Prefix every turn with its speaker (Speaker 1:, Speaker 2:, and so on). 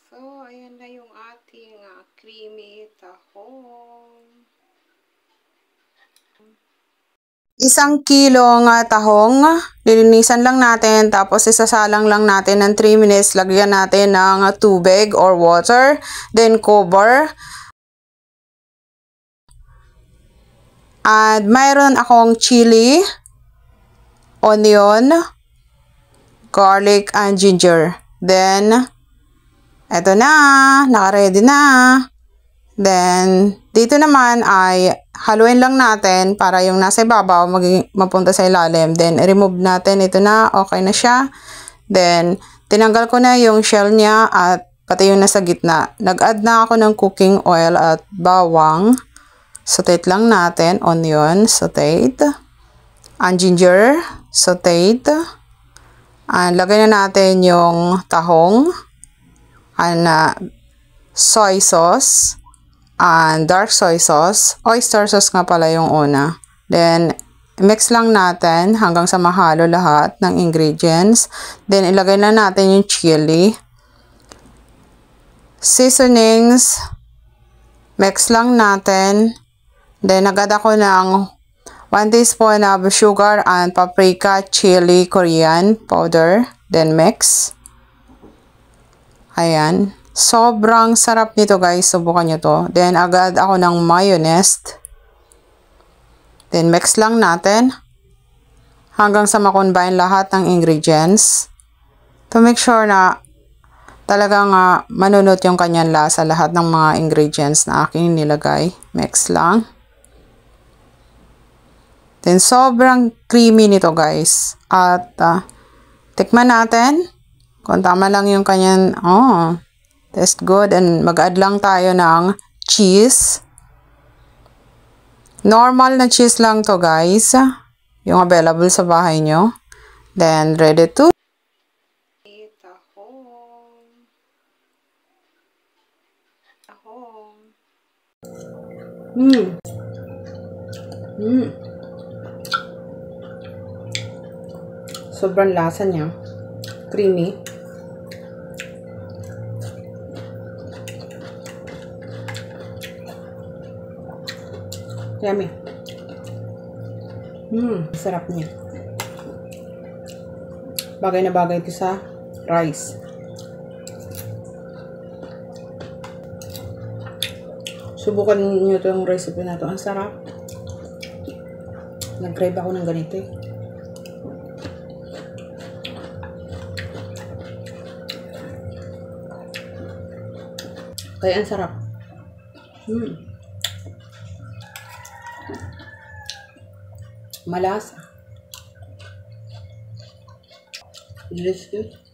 Speaker 1: So, ayan na yung ating creamy tahong. 1 kilong tahong, lilinisan lang natin, tapos isasalang lang natin ng 3 minutes, lagyan natin ng tubig or water, then cover. At mayroon akong chili, onion, garlic, and ginger. Then, eto na, naka-ready na. Then, dito naman ay haluin lang natin para yung nasa ibabaw mapunta sa ilalim. Then, remove natin. Ito na, okay na siya. Then, tinanggal ko na yung shell niya at pati yung nasa gitna. Nag-add na ako ng cooking oil at bawang. Sauteed lang natin. Onion, sauteed. And ginger, sauteed. And lagay na natin yung tahong. And soy sauce. And dark soy sauce. Oyster sauce nga pala yung una. Then, mix lang natin hanggang sa mahalo lahat ng ingredients. Then, ilagay na natin yung chili. Seasonings. Mix lang natin. Then, nag-add ako ng 1 teaspoon of sugar and paprika, chili, coriander powder. Then, mix. Ayan. Sobrang sarap nito guys. Subukan nyo to. Then, agad ako ng mayonnaise. Then, mix lang natin. Hanggang sa makombine lahat ng ingredients. To make sure na talagang manunot yung kanyang lasa lahat ng mga ingredients na aking nilagay. Mix lang. Then, sobrang creamy nito guys. At, tikman natin. Kung tama lang yung kanyang, taste good. And mag-add lang tayo ng cheese. Normal na cheese lang to guys. Yung available sa bahay nyo. Then, ready to. Sobrang lasa niya. Creamy. Yummy. Sarap niya. Bagay na bagay ito sa rice. Subukan niyo itong recipe na ito. Ang sarap. Nag-crave ako ng ganito eh. Kaya ang sarap. Malasa. Delicious.